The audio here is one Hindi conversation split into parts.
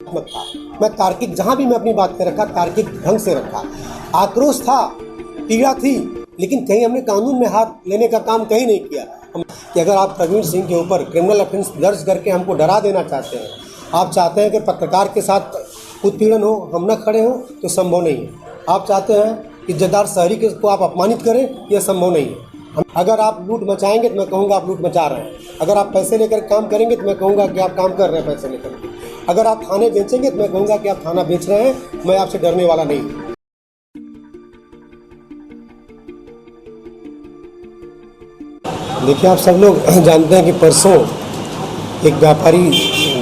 मत था। मैं तार्किक, जहां भी मैं अपनी बात कर रखा तार्किक ढंग से रखा। आक्रोश था, पीड़ा थी, लेकिन कहीं हमने कानून में हाथ लेने का काम कहीं नहीं किया। कि अगर आप प्रवीण सिंह के ऊपर क्रिमिनल ऑफेंस दर्ज करके हमको डरा देना चाहते हैं, आप चाहते हैं कि पत्रकार के साथ उत्पीड़न हो, हम न खड़े हों, तो संभव नहीं है। आप चाहते हैं कि इज्जतदार शहरी को आप अपमानित करें, यह संभव नहीं है। अगर आप लूट मचाएंगे तो मैं कहूँगा आप लूट मचा रहे हैं। अगर आप पैसे लेकर काम करेंगे तो मैं कहूँगा कि आप काम कर रहे हैं पैसे लेकर। अगर आप थाने बेचेंगे तो मैं कहूँगा कि आप थाना बेच रहे हैं। मैं आपसे डरने वाला नहीं हूँ। देखिए, आप सब लोग जानते हैं कि परसों एक व्यापारी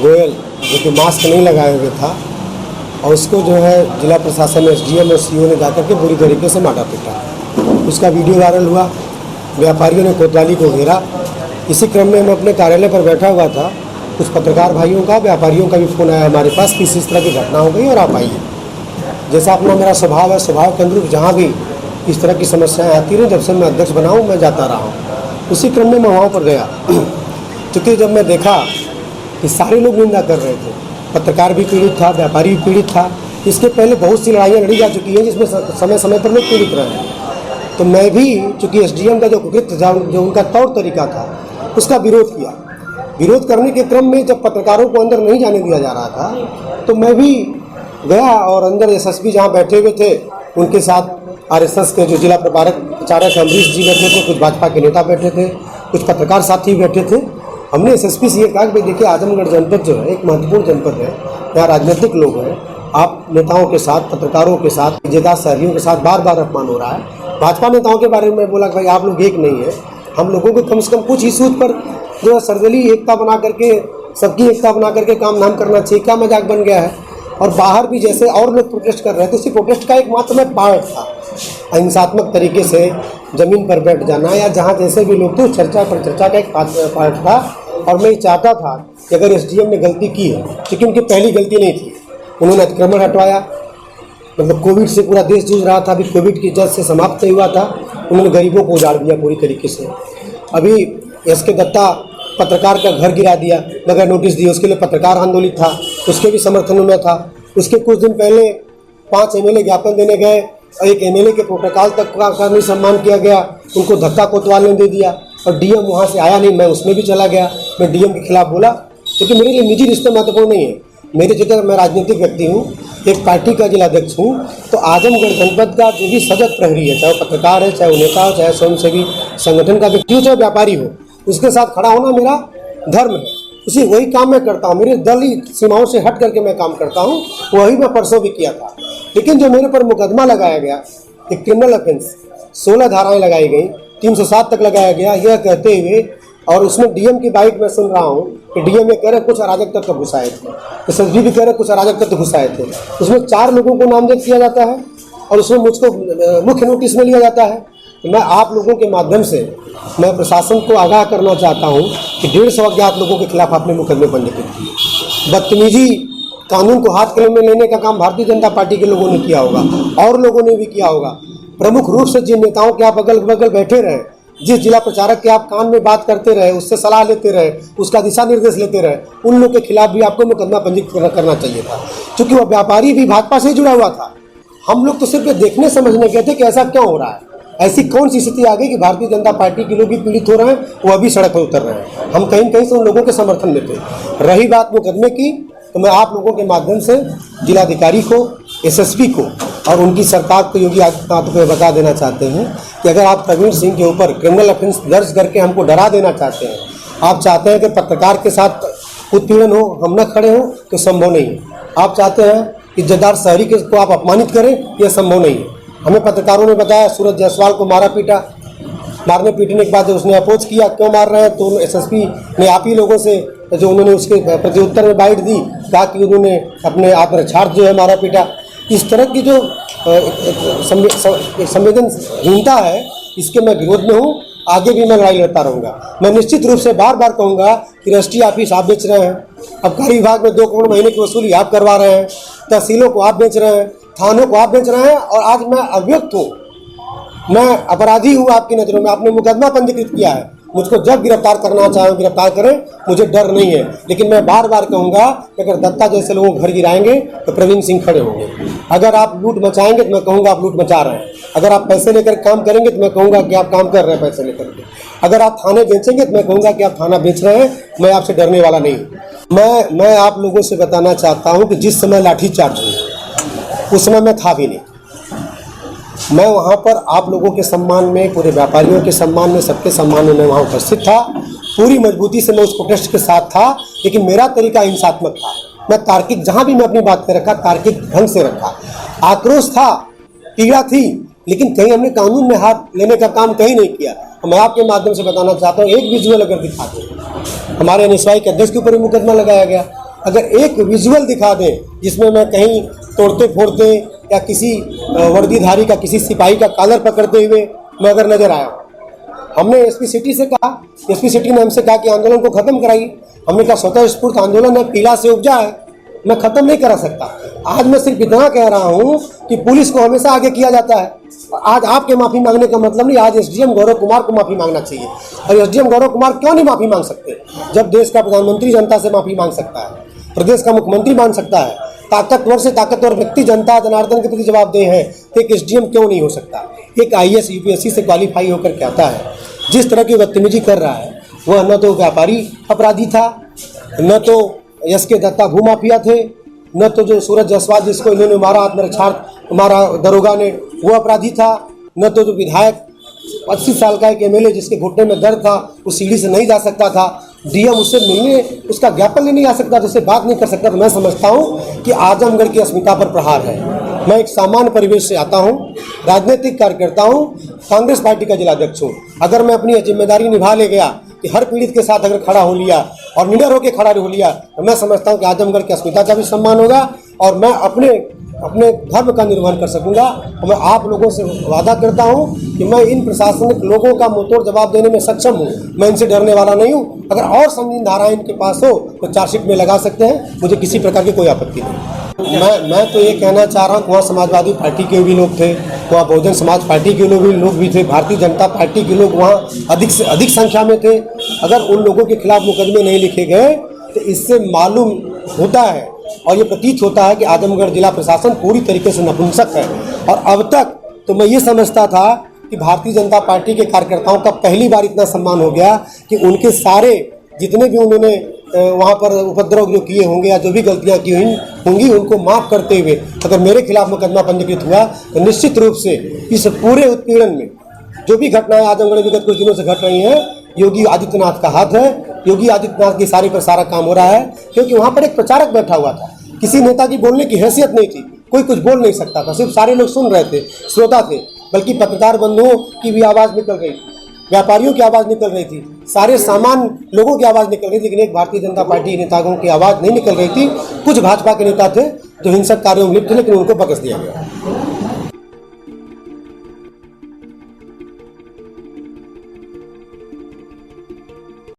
गोयल जो कि मास्क नहीं लगाए हुए था और उसको जो है जिला प्रशासन एसडीएम और सीओ ने जाकर के बुरी तरीके से मारा पीटा। उसका वीडियो वायरल हुआ, व्यापारियों ने कोतवाली को घेरा। इसी क्रम में मैं अपने कार्यालय पर बैठा हुआ था, कुछ पत्रकार भाइयों का, व्यापारियों का भी फ़ोन आया हमारे पास कि इस तरह की घटना हो गई और आप आइए। जैसा अपना मेरा स्वभाव है, स्वभाव के अनुरूप जहाँ भी इस तरह की समस्याएं आती रही, जब से मैं अध्यक्ष बना हूँ मैं जाता रहा हूँ। उसी क्रम में मैं वहाँ पर गया, क्योंकि जब मैं देखा कि सारे लोग निंदा कर रहे थे, पत्रकार भी पीड़ित था, व्यापारी भी पीड़ित था। इसके पहले बहुत सी लड़ाइयाँ लड़ी जा चुकी हैं जिसमें समय समय पर लोग पीड़ित रहे हैं। तो मैं भी, चूँकि एसडीएम का जो कृत्य था, जो उनका तौर तरीका था, उसका विरोध किया। विरोध करने के क्रम में जब पत्रकारों को अंदर नहीं जाने दिया जा रहा था, तो मैं भी गया और अंदर एसएसपी जहाँ बैठे हुए थे उनके साथ आरएसएस के जो जिला प्रचारक अमरीश जी बैठे थे, कुछ भाजपा के नेता बैठे थे, कुछ पत्रकार साथी बैठे थे। हमने एसएसपी से ये कहा कि देखिए, आजमगढ़ जनपद जो है एक महत्वपूर्ण जनपद है, यहाँ राजनीतिक लोग हैं, आप नेताओं के साथ, पत्रकारों के साथ, इज्जतदार शहरियों के साथ बार बार अपमान हो रहा है। भाजपा नेताओं के बारे में बोला कि भाई आप लोग एक नहीं है, हम लोगों को कम से कम कुछ इशूज पर जो है सर्वदलीय एकता बना करके, सबकी एकता बना करके काम नाम करना चाहिए। क्या मजाक बन गया है। और बाहर भी जैसे और लोग प्रोटेस्ट कर रहे थे, उसी प्रोटेस्ट का एक मात्र में पार्ट था अहिंसात्मक तरीके से ज़मीन पर बैठ जाना, या जहाँ जैसे भी लोग थे चर्चा पर चर्चा का एक पार्ट था। और मैं चाहता था कि अगर एसडीएम ने गलती की है, क्योंकि उनकी पहली गलती नहीं थी, उन्होंने अतिक्रमण हटवाया, मतलब कोविड से पूरा देश जूझ रहा था, अभी कोविड की जड़ से समाप्त नहीं हुआ था, उन्होंने गरीबों को उजाड़ दिया पूरी तरीके से। अभी एसके दत्ता पत्रकार का घर गिरा दिया बगैर नोटिस दिए, उसके लिए पत्रकार आंदोलित था, उसके भी समर्थन में था। उसके कुछ दिन पहले 5 एमएलए ज्ञापन देने गए और एक एमएलए के प्रोटोकॉल तक का नहीं सम्मान किया गया, उनको धक्का कोतवाल ने दे दिया और डीएम वहाँ से आया नहीं, मैं उसमें भी चला गया। मैं डीएम के खिलाफ बोला, क्योंकि मेरे लिए निजी रिश्ते महत्वपूर्ण नहीं है। मेरे जगह मैं राजनीतिक व्यक्ति हूँ, एक पार्टी का जिलाध्यक्ष हूँ, तो आजमगढ़ जनपद का जो भी सजग प्रहरी है, चाहे वो पत्रकार है, चाहे वो नेता हो, चाहे स्वयंसेवी संगठन का व्यक्ति हो, चाहे व्यापारी हो, उसके साथ खड़ा होना मेरा धर्म है। उसी वही काम मैं करता हूँ, मेरे दल ही सीमाओं से हट करके मैं काम करता हूँ। वही मैं परसों भी किया था। लेकिन जो मेरे पर मुकदमा लगाया गया, एक क्रिमिनल ऑफेंस, 16 धाराएं लगाई गई, 307 तक लगाया गया, यह कहते हुए, और उसमें डीएम की बाइट मैं सुन रहा हूँ कि डीएम ये कह रहे कुछ अराजक तत्व घुसाए थे, एसएसपी भी कह रहे कुछ अराजक तत्व घुसाए थे। उसमें 4 लोगों को नामजद किया जाता है और उसमें मुझको मुख्य नोटिस में लिया जाता है। तो मैं आप लोगों के माध्यम से मैं प्रशासन को आगाह करना चाहता हूँ कि 150 अज्ञात लोगों के खिलाफ आपने मुकदमे पंजीकृत किए। बदतमीजी, कानून को हाथ कलम में लेने का काम भारतीय जनता पार्टी के लोगों ने किया होगा और लोगों ने भी किया होगा। प्रमुख रूप से जिन नेताओं के आप अगल बगल बैठे रहे, जिस जिला प्रचारक के आप कान में बात करते रहे, उससे सलाह लेते रहे, उसका दिशा निर्देश लेते रहे, उन लोग के खिलाफ भी आपको मुकदमा पंजीकृत करना चाहिए था, क्योंकि वह व्यापारी भी भाजपा से जुड़ा हुआ था। हम लोग तो सिर्फ देखने समझने गए थे कि ऐसा क्यों हो रहा है। ऐसी कौन सी स्थिति आ गई कि भारतीय जनता पार्टी के लोग भी पीड़ित हो रहे हैं, वह भी सड़क पर उतर रहे हैं। हम कहीं कहीं से उन लोगों के समर्थन में थे। रही बात मुकदमे की, तो मैं आप लोगों के माध्यम से जिलाधिकारी को, एसएसपी को और उनकी सरकार को, योगी आदित्यनाथ को बता देना चाहते हैं कि अगर आप प्रवीण सिंह के ऊपर क्रिमिनल ऑफेंस दर्ज करके हमको डरा देना चाहते हैं, आप चाहते हैं कि पत्रकार के साथ उत्पीड़न हो, हम न खड़े हों, तो संभव नहीं है। आप चाहते हैं इज्जतदार शहरी को आप अपमानित करें, यह संभव नहीं है। हमें पत्रकारों ने बताया सूरज जायसवाल को मारा पीटा, मारने पीटने के बाद उसने अपोज किया, क्यों मार रहे हैं, तो एसएसपी ने आप ही लोगों से जो उन्होंने उसके प्रत्युत्तर में बाइट दी, कहा कि उन्होंने अपने आत्मरक्षार्थ जो है मारा पीटा। इस तरह की जो संवेदनहीनता है, इसके मैं विरोध में हूँ। आगे भी मैं लड़ाई लड़ता रहूँगा। मैं निश्चित रूप से बार बार कहूँगा कि रजिस्ट्री ऑफिस आप बेच रहे हैं, आबकारी विभाग में 2 करोड़ महीने की वसूली आप करवा रहे हैं, तहसीलों को आप बेच रहे हैं, थानों को आप बेच रहे हैं, और आज मैं अभियुक्त हूँ, मैं अपराधी हूँ आपकी नज़रों में। आपने मुकदमा पंजीकृत किया है, मुझको जब गिरफ्तार करना चाहें गिरफ्तार करें, मुझे डर नहीं है। लेकिन मैं बार बार कहूँगा कि अगर दत्ता जैसे लोगों को घर गिराएंगे तो प्रवीण सिंह खड़े होंगे। अगर आप लूट मचाएंगे तो मैं कहूँगा आप लूट मचा रहे हैं। अगर आप पैसे लेकर काम करेंगे तो मैं कहूँगा कि आप काम कर रहे हैं पैसे लेकर के। अगर आप थाने बेचेंगे तो मैं कहूँगा कि आप थाना बेच रहे हैं। मैं आपसे डरने वाला नहीं। मैं आप लोगों से बताना चाहता हूँ कि जिस समय लाठीचार्ज हुई उस समय मैं था भी नहीं। मैं वहाँ पर आप लोगों के सम्मान में, पूरे व्यापारियों के सम्मान में, सबके सम्मान में मैं वहाँ उपस्थित था। पूरी मजबूती से मैं उस प्रोटेस्ट के साथ था, लेकिन मेरा तरीका हिंसात्मक था। मैं तार्किक, जहाँ भी मैं अपनी बात पे रखा तार्किक ढंग से रखा। आक्रोश था, पीड़ा थी, लेकिन कहीं हमने कानून में हाथ लेने का काम कहीं नहीं किया। मैं आपके माध्यम से बताना चाहता हूँ, एक विजुअल अगर दिखा दें, हमारे एनएसवाई के अध्यक्ष के ऊपर मुकदमा लगाया गया, अगर एक विजुअल दिखा दें जिसमें मैं कहीं तोड़ते फोड़ते या किसी वर्दीधारी का, किसी सिपाही का कॉलर पकड़ते हुए मैं अगर नजर आया, हमने एसपी सिटी से कहा, एसपी सिटी ने हमसे कहा कि आंदोलन को खत्म कराइए। हमने कहा स्वतः स्फूर्त आंदोलन है, पीला से उपजा है, मैं खत्म नहीं करा सकता। आज मैं सिर्फ इतना कह रहा हूँ कि पुलिस को हमेशा आगे किया जाता है। आज आपके माफ़ी मांगने का मतलब नहीं, आज एसडीएम गौरव कुमार को माफ़ी मांगना चाहिए। और एसडीएम गौरव कुमार क्यों नहीं माफ़ी मांग सकते, जब देश का प्रधानमंत्री जनता से माफ़ी मांग सकता है, प्रदेश का मुख्यमंत्री मांग सकता है, ताकतवर से ताकतवर व्यक्ति जनता जनार्दन के प्रति जवाबदेह है, तो एक एसडीएम क्यों नहीं हो सकता। एक आईएएस यूपीएससी से क्वालिफाई होकर के आता है, जिस तरह की बदतमीजी कर रहा है, वह न तो व्यापारी अपराधी था, न तो एसके दत्ता भूमाफिया थे, न तो जो सूरज जायसवाल जिसको इन्होंने मारा, आत्मरक्षार्थ मारा दरोगा ने, वो अपराधी था, न तो जो विधायक 80 साल का एक एमएलए जिसके घुटने में दर्द था, वो सीढ़ी से नहीं जा सकता था, डीएम उससे मिलने, उसका ज्ञापन लेने नहीं आ सकता, तो उससे बात नहीं कर सकता। तो मैं समझता हूँ कि आजमगढ़ की अस्मिता पर प्रहार है। मैं एक सामान्य परिवेश से आता हूँ, राजनीतिक कार्यकर्ता हूँ, कांग्रेस पार्टी का जिलाध्यक्ष हूँ। अगर मैं अपनी जिम्मेदारी निभा ले गया कि हर पीड़ित के साथ अगर खड़ा हो लिया और निडर होकर खड़ा हो लिया, तो मैं समझता हूँ कि आजमगढ़ की अस्मिता का भी सम्मान होगा और मैं अपने धर्म का निर्वहन कर सकूंगा। और मैं आप लोगों से वादा करता हूं कि मैं इन प्रशासनिक लोगों का मुंहतोड़ जवाब देने में सक्षम हूं। मैं इनसे डरने वाला नहीं हूं। अगर और संगीन धाराएं इनके पास हो तो चार्जशीट में लगा सकते हैं, मुझे किसी प्रकार की कोई आपत्ति नहीं। मैं तो ये कहना चाह रहा हूँ, वहाँ समाजवादी पार्टी के भी लोग थे, वहाँ बहुजन समाज पार्टी के लोग भी थे, भारतीय जनता पार्टी के लोग वहाँ अधिक से अधिक संख्या में थे। अगर उन लोगों के खिलाफ मुकदमे नहीं लिखे गए तो इससे मालूम होता है और ये प्रतीत होता है कि आजमगढ़ जिला प्रशासन पूरी तरीके से नपुंसक है। और अब तक तो मैं ये समझता था कि भारतीय जनता पार्टी के कार्यकर्ताओं का पहली बार इतना सम्मान हो गया कि उनके सारे जितने भी उन्होंने वहाँ पर उपद्रव जो किए होंगे या जो भी गलतियाँ की होंगी उनको माफ़ करते हुए अगर मेरे खिलाफ मुकदमा पंजीकृत हुआ तो निश्चित रूप से इस पूरे उत्पीड़न में जो भी घटनाएं आजमगढ़ विगत कुछ दिनों से घट रही हैं, योगी आदित्यनाथ का हाथ है। योगी आदित्यनाथ की सारी पर सारा काम हो रहा है, क्योंकि वहाँ पर एक प्रचारक बैठा हुआ था। किसी नेता की बोलने की हैसियत नहीं थी, कोई कुछ बोल नहीं सकता था, सिर्फ सारे लोग सुन रहे थे, श्रोता थे। बल्कि पत्रकार बंधुओं की भी आवाज़ निकल रही थी, व्यापारियों की आवाज़ निकल रही थी, सारे सामान्य लोगों की आवाज़ निकल रही थी, लेकिन एक भारतीय जनता पार्टी नेताओं की आवाज़ नहीं निकल रही थी। कुछ भाजपा के नेता थे जो हिंसक कार्यों में लिप्त थे, लेकिन उनको बख्श दिया गया।